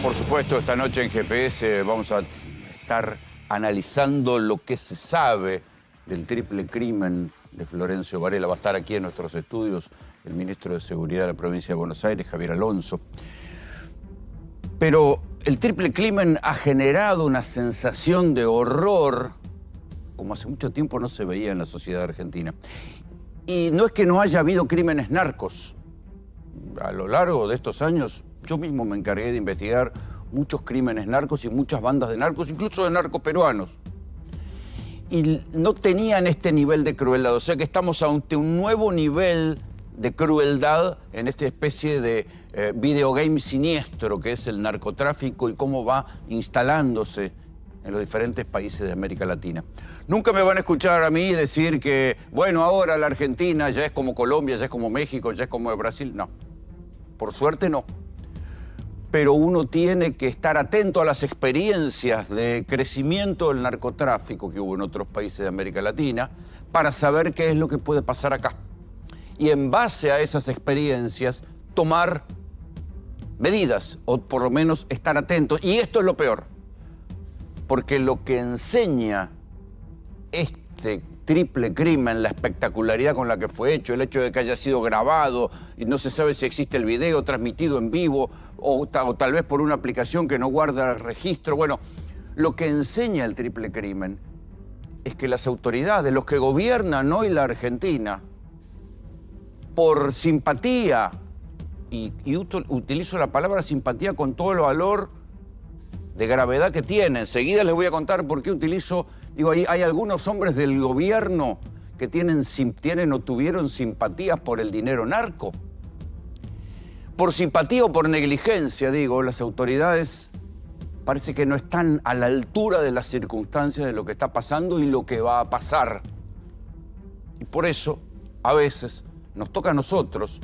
Por supuesto, esta noche en GPS vamos a estar analizando lo que se sabe del triple crimen de Florencio Varela. Va a estar aquí en nuestros estudios el ministro de Seguridad de la provincia de Buenos Aires, Javier Alonso. Pero el triple crimen ha generado una sensación de horror como hace mucho tiempo no se veía en la sociedad argentina. Y no es que no haya habido crímenes narcos. A lo largo de estos años, yo mismo me encargué de investigar muchos crímenes narcos y muchas bandas de narcos, incluso de narcos peruanos. Y no tenían este nivel de crueldad. O sea que estamos ante un nuevo nivel de crueldad en esta especie de videogame siniestro que es el narcotráfico y cómo va instalándose en los diferentes países de América Latina. Nunca me van a escuchar a mí decir que, bueno, ahora la Argentina ya es como Colombia, ya es como México, ya es como Brasil. No, por suerte no. Pero uno tiene que estar atento a las experiencias de crecimiento del narcotráfico que hubo en otros países de América Latina para saber qué es lo que puede pasar acá. Y en base a esas experiencias, tomar medidas, o por lo menos estar atentos. Y esto es lo peor, porque lo que enseña este triple crimen, la espectacularidad con la que fue hecho, el hecho de que haya sido grabado y no se sabe si existe el video transmitido en vivo o tal vez por una aplicación que no guarda el registro. Bueno, lo que enseña el triple crimen es que las autoridades, los que gobiernan hoy la Argentina, por simpatía, y utilizo la palabra simpatía con todo el valor de gravedad que tiene. Enseguida les voy a contar por qué utilizo. Digo, hay algunos hombres del gobierno que tienen o tuvieron simpatías por el dinero narco. Por simpatía o por negligencia, digo, las autoridades parece que no están a la altura de las circunstancias de lo que está pasando y lo que va a pasar. Y por eso, a veces, nos toca a nosotros,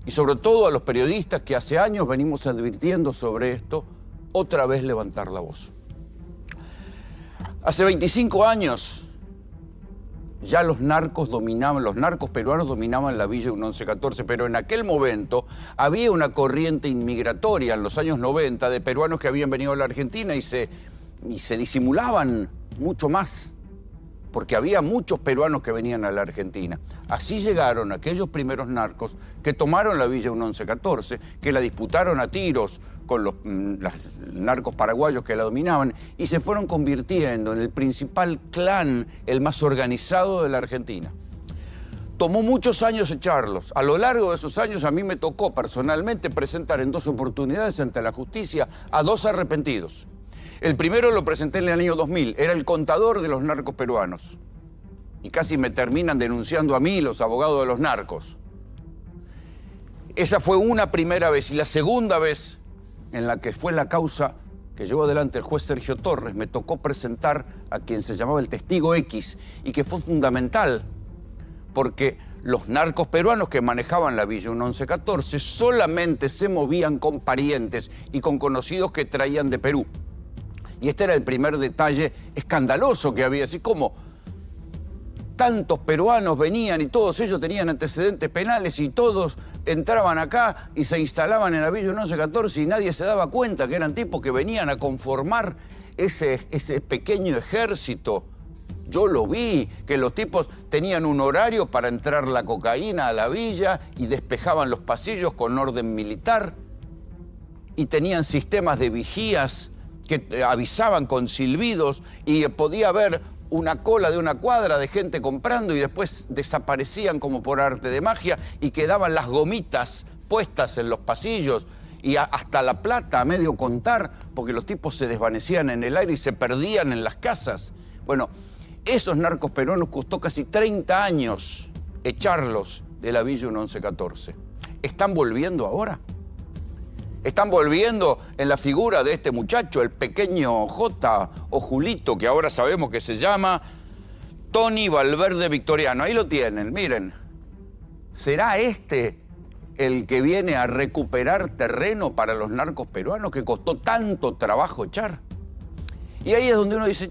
y sobre todo a los periodistas que hace años venimos advirtiendo sobre esto, otra vez levantar la voz. Hace 25 años ya los narcos peruanos dominaban la Villa 1114, pero en aquel momento había una corriente inmigratoria en los años 90 de peruanos que habían venido a la Argentina y se disimulaban mucho más, porque había muchos peruanos que venían a la Argentina. Así llegaron aquellos primeros narcos que tomaron la Villa 1114, que la disputaron a tiros con los narcos paraguayos que la dominaban y se fueron convirtiendo en el principal clan, el más organizado de la Argentina. Tomó muchos años echarlos. A lo largo de esos años a mí me tocó personalmente presentar en 2 oportunidades ante la justicia a 2 arrepentidos. El primero lo presenté en el año 2000, era el contador de los narcos peruanos. Y casi me terminan denunciando a mí los abogados de los narcos. Esa fue una primera vez. Y la segunda vez en la que fue la causa que llevó adelante el juez Sergio Torres, me tocó presentar a quien se llamaba el testigo X y que fue fundamental porque los narcos peruanos que manejaban la Villa 1114 solamente se movían con parientes y con conocidos que traían de Perú. Y este era el primer detalle escandaloso que había, así como tantos peruanos venían y todos ellos tenían antecedentes penales y todos entraban acá y se instalaban en la Villa 1114 y nadie se daba cuenta que eran tipos que venían a conformar ese pequeño ejército. Yo lo vi, que los tipos tenían un horario para entrar la cocaína a la villa y despejaban los pasillos con orden militar y tenían sistemas de vigías que avisaban con silbidos y podía haber una cola de una cuadra de gente comprando y después desaparecían como por arte de magia y quedaban las gomitas puestas en los pasillos y hasta la plata a medio contar porque los tipos se desvanecían en el aire y se perdían en las casas. Bueno, esos narcos peruanos costó casi 30 años echarlos de la Villa 1114. ¿Están volviendo ahora? Están volviendo en la figura de este muchacho, el pequeño J o Julito, que ahora sabemos que se llama Tony Valverde Victoriano. Ahí lo tienen, miren. ¿Será este el que viene a recuperar terreno para los narcos peruanos que costó tanto trabajo echar? Y ahí es donde uno dice,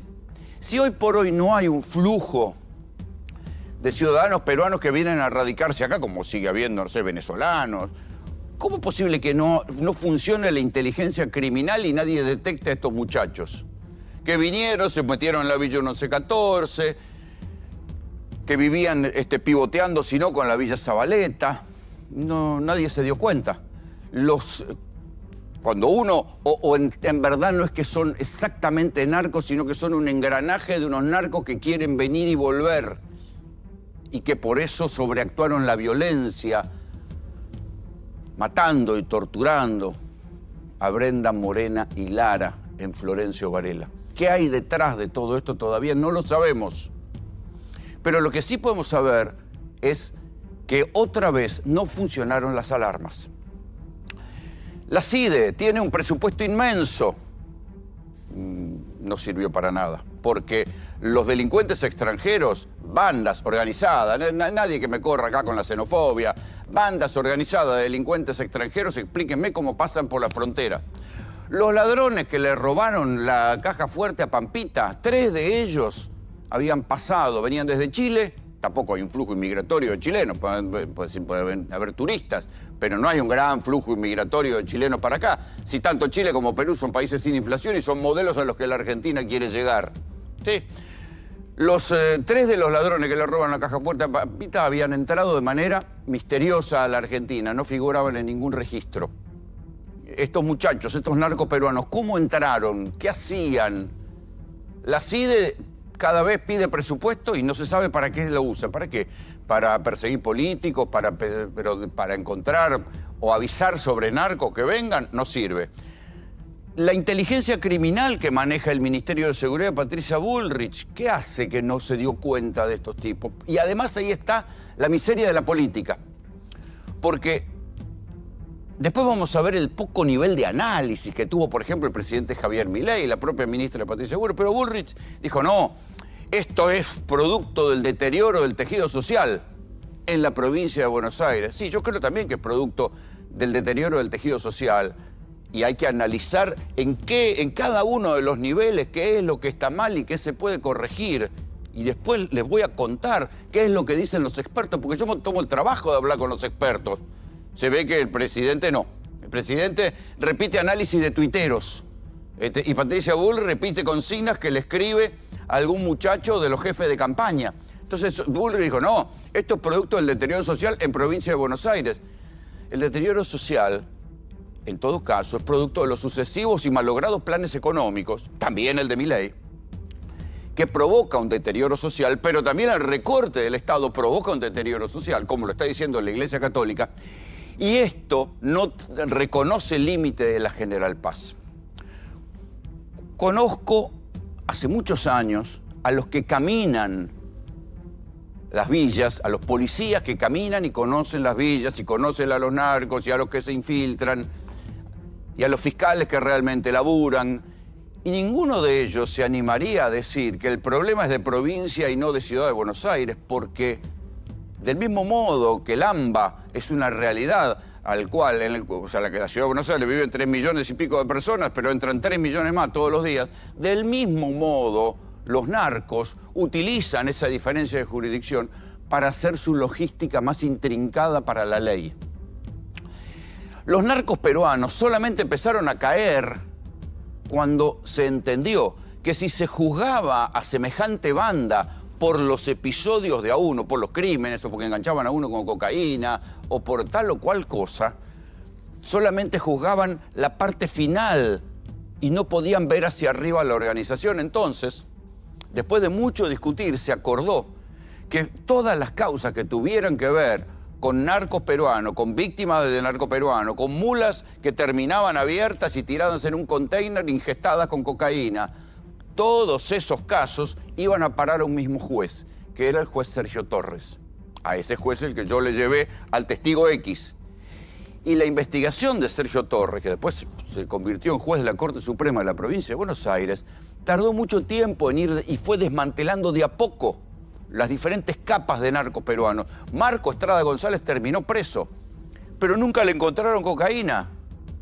si hoy por hoy no hay un flujo de ciudadanos peruanos que vienen a radicarse acá, como sigue habiendo, no sé, venezolanos, ¿cómo es posible que no funcione la inteligencia criminal y nadie detecte a estos muchachos? Que vinieron, se metieron en la Villa 1114, que vivían pivoteando, si no, con la Villa Zabaleta. No, nadie se dio cuenta. Cuando uno, en verdad no es que son exactamente narcos, sino que son un engranaje de unos narcos que quieren venir y volver, y que por eso sobreactuaron la violencia, matando y torturando a Brenda Morena y Lara en Florencio Varela. ¿Qué hay detrás de todo esto? Todavía no lo sabemos. Pero lo que sí podemos saber es que otra vez no funcionaron las alarmas. La CIDE tiene un presupuesto inmenso. No sirvió para nada, porque los delincuentes extranjeros, bandas organizadas, nadie que me corra acá con la xenofobia, bandas organizadas de delincuentes extranjeros, explíquenme cómo pasan por la frontera. Los ladrones que le robaron la caja fuerte a Pampita, 3 de ellos habían pasado, venían desde Chile. Tampoco hay un flujo inmigratorio de chilenos, puede haber turistas, pero no hay un gran flujo inmigratorio de chilenos para acá. Si tanto Chile como Perú son países sin inflación y son modelos a los que la Argentina quiere llegar. ¿Sí? Los 3 de los ladrones que le roban la caja fuerte a Pampita habían entrado de manera misteriosa a la Argentina, no figuraban en ningún registro. Estos muchachos, estos narcos peruanos, ¿cómo entraron? ¿Qué hacían? La CIDE cada vez pide presupuesto y no se sabe para qué lo usa. ¿Para qué? Para perseguir políticos, para encontrar o avisar sobre narcos que vengan, no sirve. La inteligencia criminal que maneja el Ministerio de Seguridad, Patricia Bullrich, ¿qué hace que no se dio cuenta de estos tipos? Y además ahí está la miseria de la política. Porque después vamos a ver el poco nivel de análisis que tuvo, por ejemplo, el presidente Javier Milei y la propia ministra Patricia Bullrich. Pero Bullrich dijo, no, esto es producto del deterioro del tejido social en la provincia de Buenos Aires. Sí, yo creo también que es producto del deterioro del tejido social y hay que analizar en cada uno de los niveles qué es lo que está mal y qué se puede corregir. Y después les voy a contar qué es lo que dicen los expertos, porque yo me tomo el trabajo de hablar con los expertos. Se ve que el presidente no. El presidente repite análisis de tuiteros. Y Patricia Bullrich repite consignas que le escribe a algún muchacho de los jefes de campaña. Entonces Bullrich dijo, no, esto es producto del deterioro social en provincia de Buenos Aires. El deterioro social, en todo caso, es producto de los sucesivos y malogrados planes económicos, también el de Milei, que provoca un deterioro social, pero también el recorte del Estado provoca un deterioro social, como lo está diciendo la Iglesia Católica. Y esto no reconoce el límite de la General Paz. Conozco hace muchos años a los que caminan las villas, a los policías que caminan y conocen las villas y conocen a los narcos y a los que se infiltran y a los fiscales que realmente laburan. Y ninguno de ellos se animaría a decir que el problema es de provincia y no de Ciudad de Buenos Aires, porque del mismo modo que el AMBA es una realidad al cual, la Ciudad de Buenos Aires viven 3 millones y pico de personas, pero entran 3 millones más todos los días, del mismo modo los narcos utilizan esa diferencia de jurisdicción para hacer su logística más intrincada para la ley. Los narcos peruanos solamente empezaron a caer cuando se entendió que si se juzgaba a semejante banda por los episodios de a uno, por los crímenes, o porque enganchaban a uno con cocaína, o por tal o cual cosa, solamente juzgaban la parte final y no podían ver hacia arriba la organización. Entonces, después de mucho discutir, se acordó que todas las causas que tuvieran que ver con narcos peruanos, con víctimas de narco peruano, con mulas que terminaban abiertas y tiradas en un container ingestadas con cocaína, todos esos casos iban a parar a un mismo juez, que era el juez Sergio Torres. A ese juez el que yo le llevé al testigo X. Y la investigación de Sergio Torres, que después se convirtió en juez de la Corte Suprema de la provincia de Buenos Aires, tardó mucho tiempo en ir y fue desmantelando de a poco las diferentes capas de narcos peruanos. Marco Estrada González terminó preso, pero nunca le encontraron cocaína.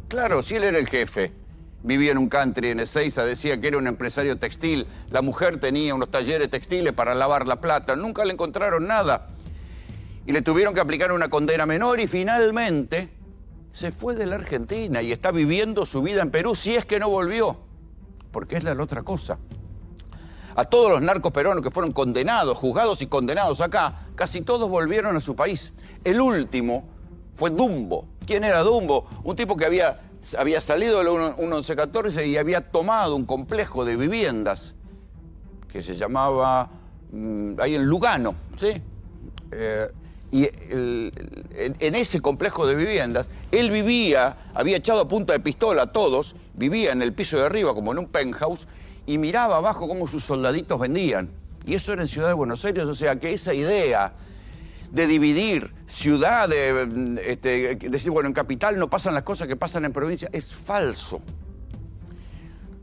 Claro, si él era el jefe. Vivía en un country en Ezeiza, decía que era un empresario textil. La mujer tenía unos talleres textiles para lavar la plata. Nunca le encontraron nada. Y le tuvieron que aplicar una condena menor y finalmente se fue de la Argentina y está viviendo su vida en Perú, si es que no volvió, porque es la otra cosa. A todos los narcos peruanos que fueron condenados, juzgados y condenados acá, casi todos volvieron a su país. El último fue Dumbo. ¿Quién era Dumbo? Un tipo que había salido de la 1114 y había tomado un complejo de viviendas que se llamaba, ahí en Lugano, ¿sí? En ese complejo de viviendas, él vivía, había echado a punta de pistola a todos, vivía en el piso de arriba como en un penthouse y miraba abajo cómo sus soldaditos vendían. Y eso era en Ciudad de Buenos Aires, o sea que esa idea de dividir ciudad, de decir, bueno, en capital no pasan las cosas que pasan en provincia, es falso.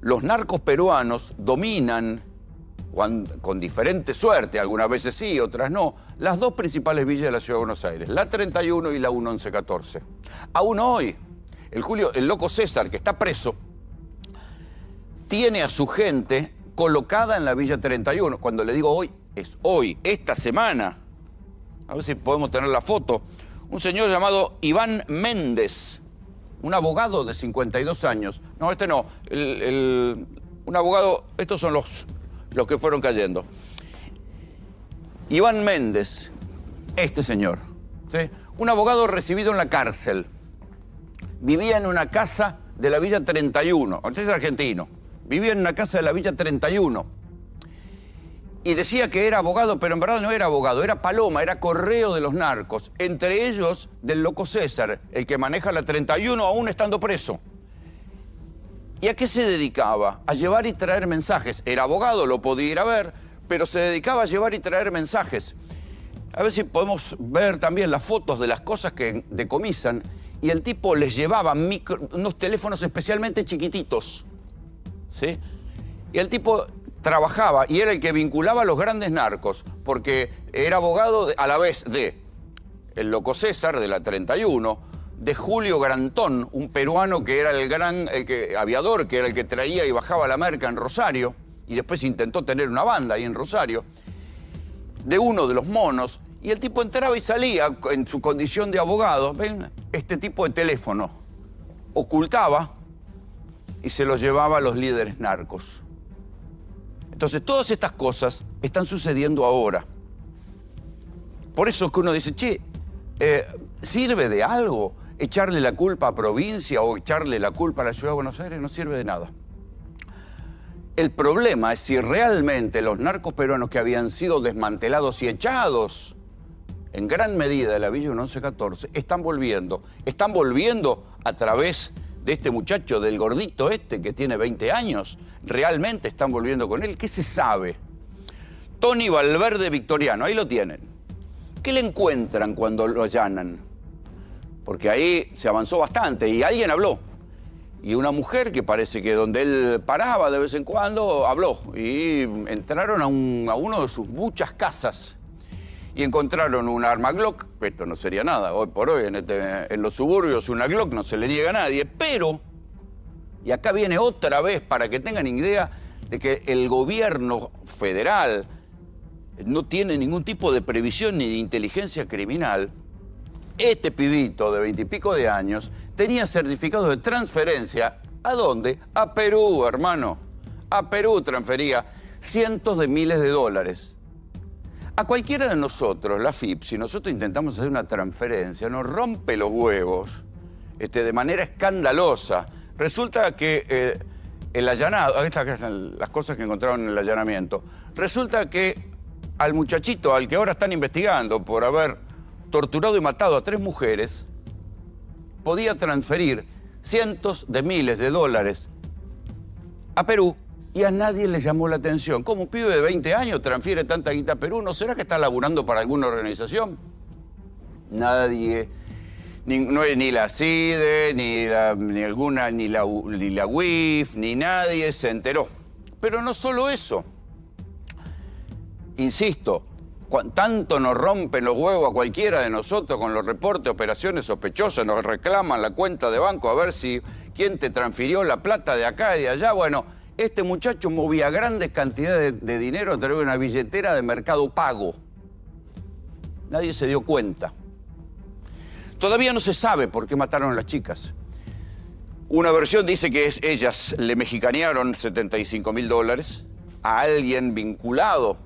Los narcos peruanos dominan, con diferente suerte, algunas veces sí, otras no, las dos principales villas de la Ciudad de Buenos Aires, la 31 y la 1114. Aún hoy, el loco César, que está preso, tiene a su gente colocada en la Villa 31. Cuando le digo hoy, es hoy, esta semana. A ver si podemos tener la foto. Un señor llamado Iván Méndez, un abogado de 52 años. No, este no. Un abogado, estos son los que fueron cayendo. Iván Méndez, este señor, ¿sí? Un abogado recibido en la cárcel. Vivía en una casa de la Villa 31. Usted es argentino. Vivía en una casa de la Villa 31. Y decía que era abogado, pero en verdad no era abogado, era paloma, era correo de los narcos. Entre ellos, del loco César, el que maneja la 31 aún estando preso. ¿Y a qué se dedicaba? A llevar y traer mensajes. Era abogado, lo podía ir a ver, pero se dedicaba a llevar y traer mensajes. A ver si podemos ver también las fotos de las cosas que decomisan. Y el tipo les llevaba unos teléfonos especialmente chiquititos, ¿sí? Y el tipo trabajaba y era el que vinculaba a los grandes narcos, porque era abogado a la vez de el loco César, de la 31, de Julio Grantón, un peruano que era aviador, que era el que traía y bajaba la merca en Rosario, y después intentó tener una banda ahí en Rosario, de uno de los monos, y el tipo entraba y salía en su condición de abogado, ven, este tipo de teléfono, ocultaba y se los llevaba a los líderes narcos. Entonces, todas estas cosas están sucediendo ahora. Por eso que uno dice, che, ¿sirve de algo echarle la culpa a provincia o echarle la culpa a la Ciudad de Buenos Aires? No sirve de nada. El problema es si realmente los narcos peruanos que habían sido desmantelados y echados en gran medida de la Villa 1114 están volviendo. Están volviendo a través de este muchacho, del gordito este que tiene 20 años. Realmente están volviendo con él. ¿Qué se sabe? Tony Valverde Victoriano, ahí lo tienen. ¿Qué le encuentran cuando lo allanan? Porque ahí se avanzó bastante y alguien habló. Y una mujer que parece que donde él paraba de vez en cuando habló. Y entraron a uno de sus muchas casas y encontraron un arma Glock. Esto no sería nada. Hoy por hoy en los suburbios una Glock no se le niega a nadie. Pero, y acá viene otra vez para que tengan idea de que el gobierno federal no tiene ningún tipo de previsión ni de inteligencia criminal. Este pibito de 20 y pico de años tenía certificados de transferencia. ¿A dónde? A Perú, hermano. A Perú transfería cientos de miles de dólares. A cualquiera de nosotros, la FIP, si nosotros intentamos hacer una transferencia, nos rompe los huevos de manera escandalosa. Resulta que el allanado, estas son las cosas que encontraron en el allanamiento, resulta que al muchachito al que ahora están investigando por haber torturado y matado a 3 mujeres, podía transferir cientos de miles de dólares a Perú y a nadie le llamó la atención. ¿Cómo un pibe de 20 años transfiere tanta guita a Perú? ¿No será que está laburando para alguna organización? Nadie, no es ni la CIDE, ni la UIF, ni nadie se enteró. Pero no solo eso. Insisto, tanto nos rompen los huevos a cualquiera de nosotros con los reportes de operaciones sospechosas, nos reclaman la cuenta de banco a ver si quién te transfirió la plata de acá y de allá. Bueno, este muchacho movía grandes cantidades de dinero a través de una billetera de Mercado Pago. Nadie se dio cuenta. Todavía no se sabe por qué mataron a las chicas. Una versión dice que ellas le mexicanearon $75.000 a alguien vinculado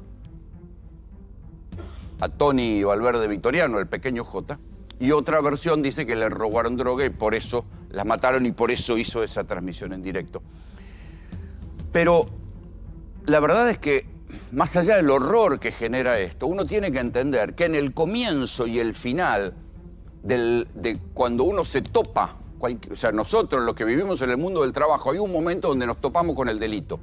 a Tony Valverde Victoriano, el pequeño J. Y otra versión dice que le robaron droga y por eso las mataron y por eso hizo esa transmisión en directo. Pero la verdad es que, más allá del horror que genera esto, uno tiene que entender que en el comienzo y el final de cuando uno se topa, o sea, nosotros los que vivimos en el mundo del trabajo, hay un momento donde nos topamos con el delito.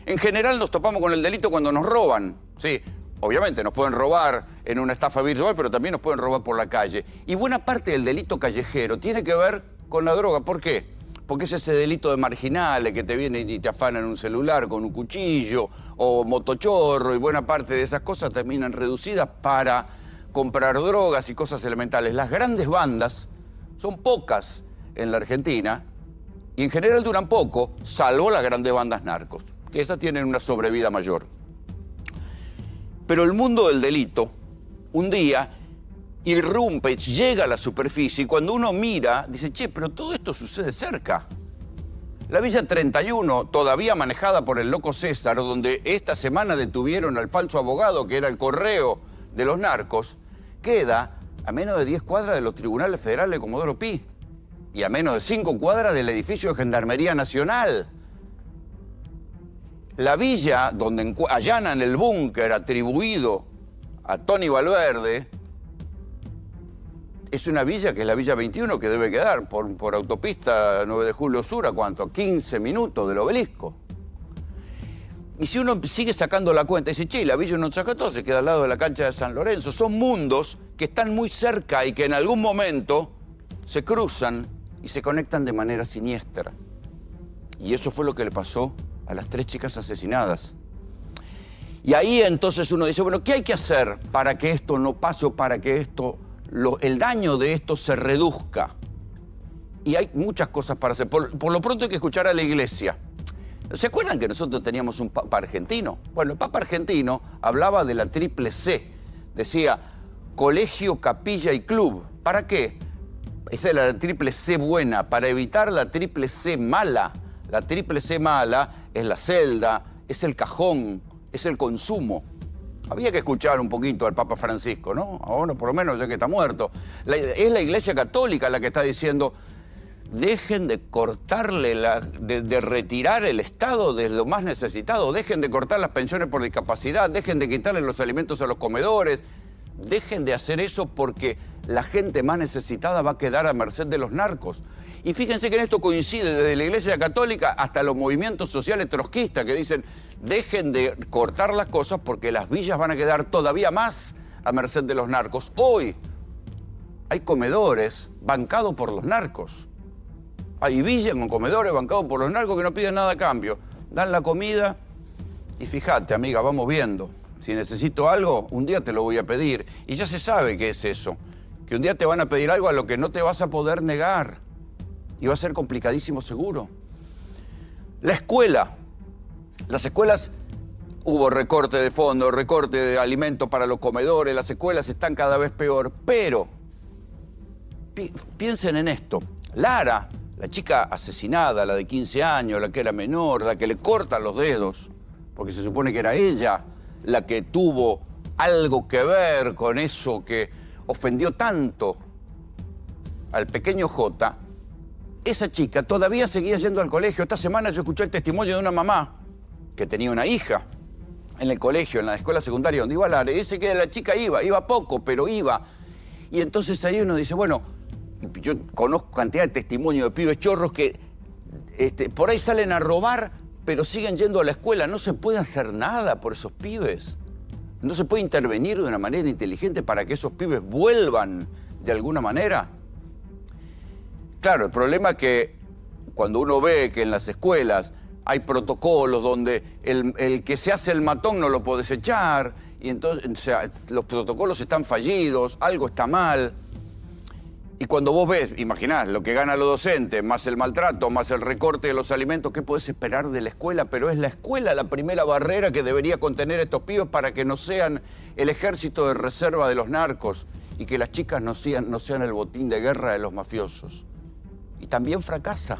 En general nos topamos con el delito cuando nos roban, ¿sí? Obviamente nos pueden robar en una estafa virtual, pero también nos pueden robar por la calle. Y buena parte del delito callejero tiene que ver con la droga. ¿Por qué? Porque es ese delito de marginales que te vienen y te afanan un celular con un cuchillo o motochorro, y buena parte de esas cosas terminan reducidas para comprar drogas y cosas elementales. Las grandes bandas son pocas en la Argentina y en general duran poco, salvo las grandes bandas narcos, que esas tienen una sobrevida mayor. Pero el mundo del delito, un día, irrumpe, llega a la superficie y cuando uno mira, dice, che, pero todo esto sucede cerca. La Villa 31, todavía manejada por el loco César, donde esta semana detuvieron al falso abogado, que era el correo de los narcos, queda a menos de 10 cuadras de los tribunales federales de Comodoro Pi y a menos de 5 cuadras del edificio de Gendarmería Nacional. La villa donde allanan el búnker atribuido a Tony Valverde es una villa que es la Villa 21, que debe quedar por autopista 9 de Julio Sur, ¿a cuánto? 15 minutos del Obelisco. Y si uno sigue sacando la cuenta y dice, che, la Villa 114 queda al lado de la cancha de San Lorenzo, son mundos que están muy cerca y que en algún momento se cruzan y se conectan de manera siniestra. Y eso fue lo que le pasó a las 3 chicas asesinadas. Y ahí entonces uno dice, bueno, ¿qué hay que hacer para que esto no pase o para que el daño de esto se reduzca? Y hay muchas cosas para hacer. Por lo pronto hay que escuchar a la iglesia. ¿Se acuerdan que nosotros teníamos un papa argentino? Bueno, el papa argentino hablaba de la triple C. Decía, colegio, capilla y club. ¿Para qué? Esa era la triple C buena, para evitar la triple C mala. La triple C mala es la celda, es el cajón, es el consumo. Había que escuchar un poquito al Papa Francisco, ¿no? Ahora por lo menos ya que está muerto. Es la Iglesia Católica la que está diciendo, dejen de cortarle, de retirar el Estado de lo más necesitado, dejen de cortar las pensiones por discapacidad, dejen de quitarle los alimentos a los comedores, dejen de hacer eso porque la gente más necesitada va a quedar a merced de los narcos. Y fíjense que en esto coincide desde la Iglesia Católica hasta los movimientos sociales trotskistas que dicen, dejen de cortar las cosas porque las villas van a quedar todavía más a merced de los narcos. Hoy hay comedores bancados por los narcos. Hay villas con comedores bancados por los narcos que no piden nada a cambio. Dan la comida y fíjate, amiga, vamos viendo. Si necesito algo, un día te lo voy a pedir. Y ya se sabe qué es eso. Que un día te van a pedir algo a lo que no te vas a poder negar. Y va a ser complicadísimo seguro. La escuela. Las escuelas, hubo recorte de fondos, recorte de alimentos para los comedores. Las escuelas están cada vez peor. Pero, piensen en esto. Lara, la chica asesinada, la de 15 años, la que era menor, la que le cortan los dedos, porque se supone que era ella la que tuvo algo que ver con eso que ofendió tanto al pequeño J, esa chica todavía seguía yendo al colegio. Esta semana yo escuché el testimonio de una mamá que tenía una hija en el colegio, en la escuela secundaria donde iba Lara, y dice que la chica iba poco, pero iba. Y entonces ahí uno dice, bueno, yo conozco cantidad de testimonios de pibes chorros que por ahí salen a robar, pero siguen yendo a la escuela. No se puede hacer nada por esos pibes. No se puede intervenir de una manera inteligente para que esos pibes vuelvan de alguna manera. Claro, el problema es que cuando uno ve que en las escuelas hay protocolos donde el que se hace el matón no lo podés echar, y entonces, o sea, los protocolos están fallidos, algo está mal. Y cuando vos ves, imaginás, lo que ganan los docentes, más el maltrato, más el recorte de los alimentos, ¿qué podés esperar de la escuela? Pero es la escuela la primera barrera que debería contener a estos pibes para que no sean el ejército de reserva de los narcos y que las chicas no sean el botín de guerra de los mafiosos. Y también fracasa.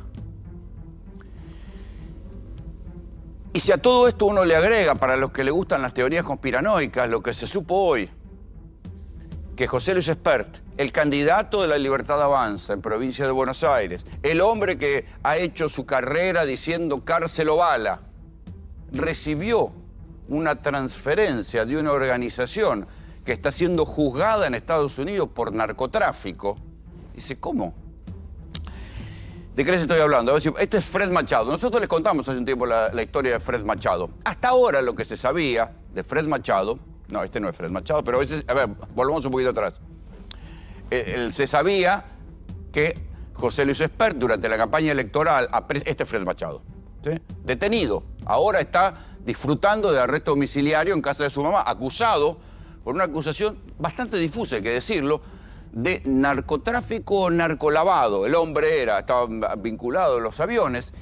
Y si a todo esto uno le agrega, para los que le gustan las teorías conspiranoicas, lo que se supo hoy, que José Luis Espert, el candidato de la Libertad Avanza en provincia de Buenos Aires, el hombre que ha hecho su carrera diciendo cárcel o bala, recibió una transferencia de una organización que está siendo juzgada en Estados Unidos por narcotráfico. Dice, ¿cómo? ¿De qué les estoy hablando? A ver si, este es Fred Machado. Nosotros les contamos hace un tiempo la historia de Fred Machado. Hasta ahora lo que se sabía de Fred Machado, no, este no es Fred Machado, pero a ver, volvamos un poquito atrás. Se sabía que José Luis Espert, durante la campaña electoral, este es Fred Machado, ¿sí? Detenido. Ahora está disfrutando de arresto domiciliario en casa de su mamá, acusado por una acusación bastante difusa, hay que decirlo, de narcotráfico o narcolavado. El hombre estaba vinculado a los aviones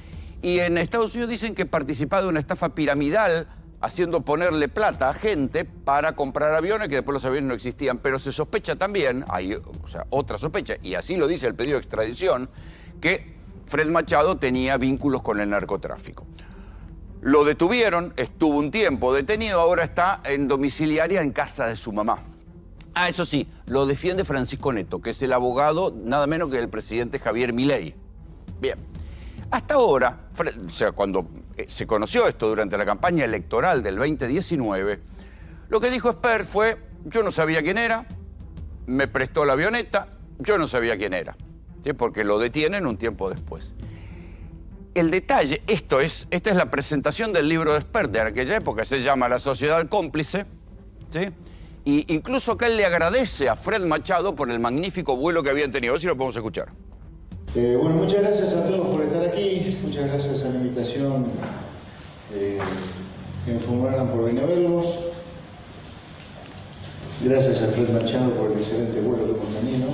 y en Estados Unidos dicen que participaba de una estafa piramidal haciendo ponerle plata a gente para comprar aviones, que después los aviones no existían. Pero se sospecha también, hay otra sospecha, y así lo dice el pedido de extradición, que Fred Machado tenía vínculos con el narcotráfico. Lo detuvieron, estuvo un tiempo detenido, ahora está en domiciliaria en casa de su mamá. Ah, eso sí, lo defiende Francisco Neto, que es el abogado nada menos que el presidente Javier Milei. Bien, hasta ahora, cuando se conoció esto durante la campaña electoral del 2019, lo que dijo Espert fue, yo no sabía quién era, me prestó la avioneta, yo no sabía quién era, ¿sí? Porque lo detienen un tiempo después. El detalle, esta es la presentación del libro de Espert de aquella época, se llama La Sociedad Cómplice, ¿sí? Y incluso acá él le agradece a Fred Machado por el magnífico vuelo que habían tenido. A ver si lo podemos escuchar. Bueno, muchas gracias a todos por estar aquí. Muchas gracias a la invitación que me formularon por venir a verlos. Gracias a Fred Machado por el excelente vuelo que hemos tenido.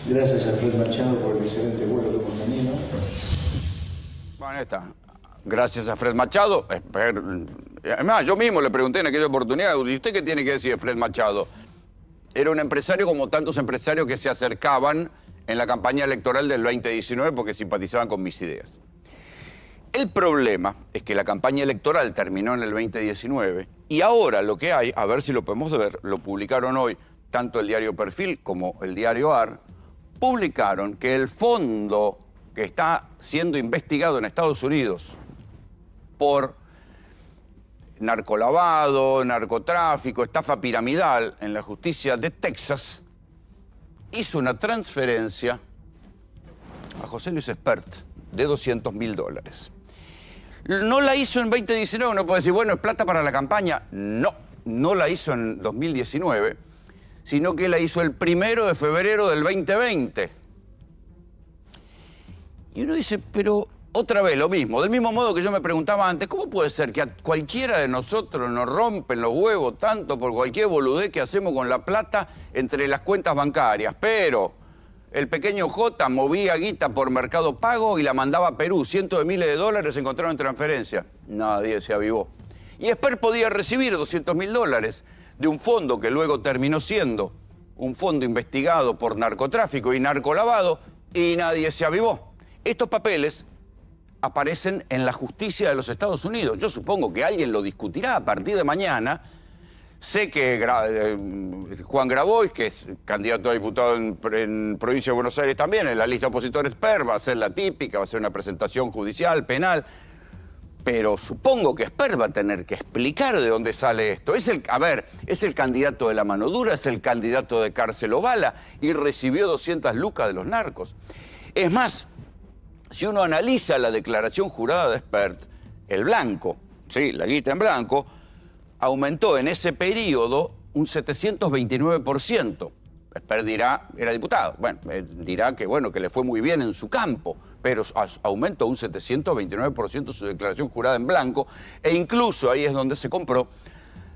Gracias a Fred Machado por el excelente vuelo que hemos tenido. Bueno, ahí está. Gracias a Fred Machado. Además, yo mismo le pregunté en aquella oportunidad, ¿y usted qué tiene que decir de Fred Machado? Era un empresario como tantos empresarios que se acercaban en la campaña electoral del 2019 porque simpatizaban con mis ideas. El problema es que la campaña electoral terminó en el 2019 y ahora lo que hay, a ver si lo podemos ver, lo publicaron hoy tanto el diario Perfil como el diario AR, publicaron que el fondo que está siendo investigado en Estados Unidos por narcolavado, narcotráfico, estafa piramidal en la justicia de Texas, hizo una transferencia a José Luis Espert de $200.000. No la hizo en 2019, uno puede decir, bueno, es plata para la campaña. No, no la hizo en 2019, sino que la hizo el 1 de febrero del 2020. Y uno dice, pero otra vez lo mismo, del mismo modo que yo me preguntaba antes, ¿cómo puede ser que a cualquiera de nosotros nos rompen los huevos tanto por cualquier boludez que hacemos con la plata entre las cuentas bancarias? Pero el pequeño J movía guita por Mercado Pago y la mandaba a Perú, cientos de miles de dólares se encontraron en transferencia. Nadie se avivó. Y Espert podía recibir $200.000 de un fondo que luego terminó siendo un fondo investigado por narcotráfico y narcolavado y nadie se avivó. Estos papeles aparecen en la justicia de los Estados Unidos. Yo supongo que alguien lo discutirá a partir de mañana. Sé que Juan Grabois, que es candidato a diputado en provincia de Buenos Aires también, en la lista opositor Espert, va a ser la típica, va a ser una presentación judicial, penal. Pero supongo que Espert va a tener que explicar de dónde sale esto. Es el candidato de la mano dura, es el candidato de cárcel o bala y recibió 200 lucas de los narcos. Es más, si uno analiza la declaración jurada de Espert, el blanco, sí, la guita en blanco, aumentó en ese periodo un 729%. Espert dirá, era diputado, bueno, dirá que le fue muy bien en su campo, pero aumentó un 729% su declaración jurada en blanco, e incluso ahí es donde se compró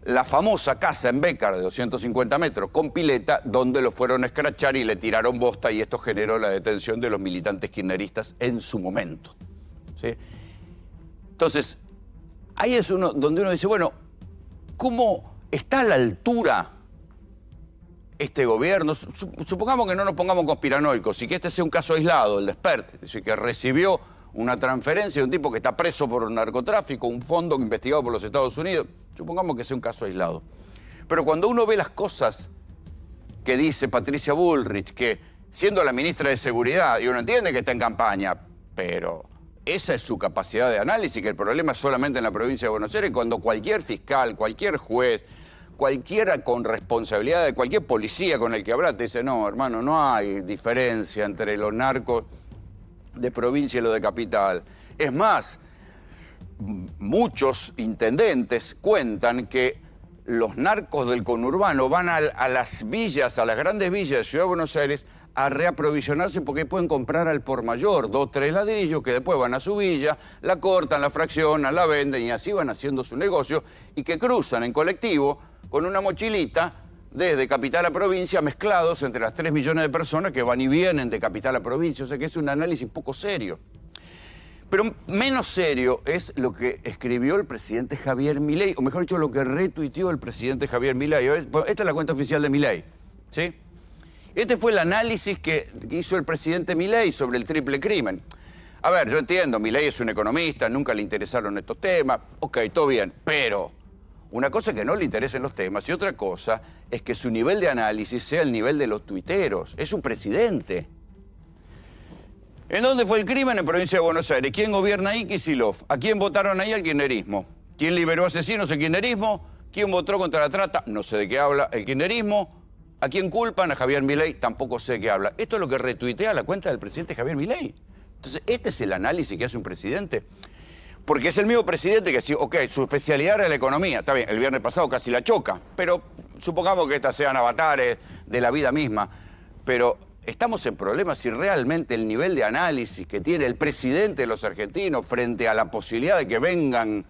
la famosa casa en Bécar de 250 metros con pileta, donde lo fueron a escrachar y le tiraron bosta, y esto generó la detención de los militantes kirchneristas en su momento, ¿sí? Entonces, ahí es donde uno dice, bueno, ¿cómo está a la altura este gobierno, supongamos que no nos pongamos conspiranoicos y que este sea un caso aislado, el de Spert, es decir, que recibió una transferencia de un tipo que está preso por narcotráfico, un fondo investigado por los Estados Unidos, supongamos que sea un caso aislado. Pero cuando uno ve las cosas que dice Patricia Bullrich, que siendo la ministra de Seguridad, y uno entiende que está en campaña, pero esa es su capacidad de análisis, que el problema es solamente en la provincia de Buenos Aires, cuando cualquier fiscal, cualquier juez, cualquiera con responsabilidad de cualquier policía con el que hablas, te dice, no, hermano, no hay diferencia entre los narcos de provincia y los de capital. Es más, muchos intendentes cuentan que los narcos del conurbano van a las villas, a las grandes villas de Ciudad de Buenos Aires a reaprovisionarse porque pueden comprar al por mayor 2, 3 ladrillos que después van a su villa, la cortan, la fraccionan, la venden y así van haciendo su negocio y que cruzan en colectivo con una mochilita desde capital a provincia mezclados entre las 3 millones de personas que van y vienen de capital a provincia. O sea que es un análisis poco serio. Pero menos serio es lo que escribió el presidente Javier Milei, o mejor dicho, lo que retuiteó el presidente Javier Milei. Esta es la cuenta oficial de Milei, ¿sí? Este fue el análisis que hizo el presidente Milei sobre el triple crimen. A ver, yo entiendo, Milei es un economista, nunca le interesaron estos temas, ok, todo bien, pero una cosa es que no le interesen los temas y otra cosa es que su nivel de análisis sea el nivel de los tuiteros. Es un presidente. ¿En dónde fue el crimen? En provincia de Buenos Aires. ¿Quién gobierna ahí? Kicillof. ¿A quién votaron ahí? Al kirchnerismo. ¿Quién liberó asesinos? El kirchnerismo. ¿Quién votó contra la trata? No sé de qué habla. El kirchnerismo. ¿A quién culpan? A Javier Milei. Tampoco sé de qué habla. Esto es lo que retuitea la cuenta del presidente Javier Milei. Entonces, este es el análisis que hace un presidente. Porque es el mismo presidente que, ok, su especialidad era la economía. Está bien, el viernes pasado casi la choca. Pero supongamos que estas sean avatares de la vida misma. Pero estamos en problemas si realmente el nivel de análisis que tiene el presidente de los argentinos frente a la posibilidad de que vengan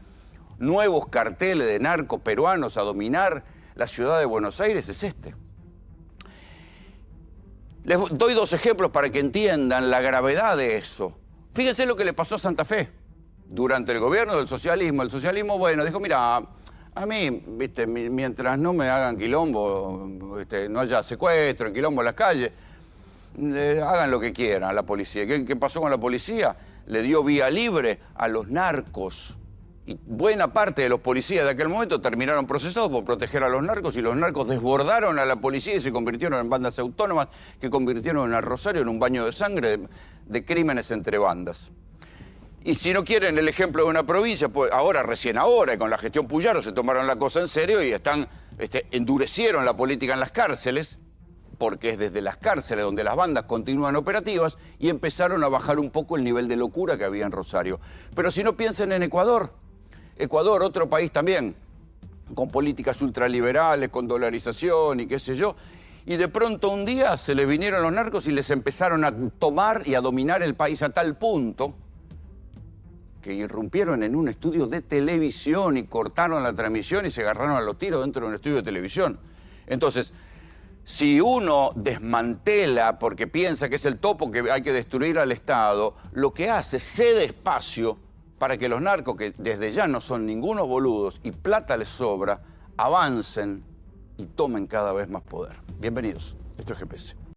nuevos carteles de narcos peruanos a dominar la ciudad de Buenos Aires es este. Les doy 2 ejemplos para que entiendan la gravedad de eso. Fíjense lo que le pasó a Santa Fe durante el gobierno del socialismo. El socialismo, bueno, dijo, mira, a mí, viste, mientras no me hagan quilombo, no haya secuestro, quilombo en las calles, hagan lo que quieran a la policía. ¿Qué pasó con la policía? Le dio vía libre a los narcos. Y buena parte de los policías de aquel momento terminaron procesados por proteger a los narcos y los narcos desbordaron a la policía y se convirtieron en bandas autónomas que convirtieron a Rosario en un baño de sangre de crímenes entre bandas. Y si no quieren el ejemplo de una provincia, pues recién ahora, con la gestión Puyaro se tomaron la cosa en serio y endurecieron la política en las cárceles, porque es desde las cárceles donde las bandas continúan operativas y empezaron a bajar un poco el nivel de locura que había en Rosario. Pero si no, piensen en Ecuador. Ecuador, otro país también, con políticas ultraliberales, con dolarización y qué sé yo. Y de pronto un día se les vinieron los narcos y les empezaron a tomar y a dominar el país a tal punto que irrumpieron en un estudio de televisión y cortaron la transmisión y se agarraron a los tiros dentro de un estudio de televisión. Entonces, si uno desmantela porque piensa que es el topo que hay que destruir al Estado, lo que hace es cede espacio para que los narcos, que desde ya no son ningunos boludos y plata les sobra, avancen y tomen cada vez más poder. Bienvenidos. Esto es GPS.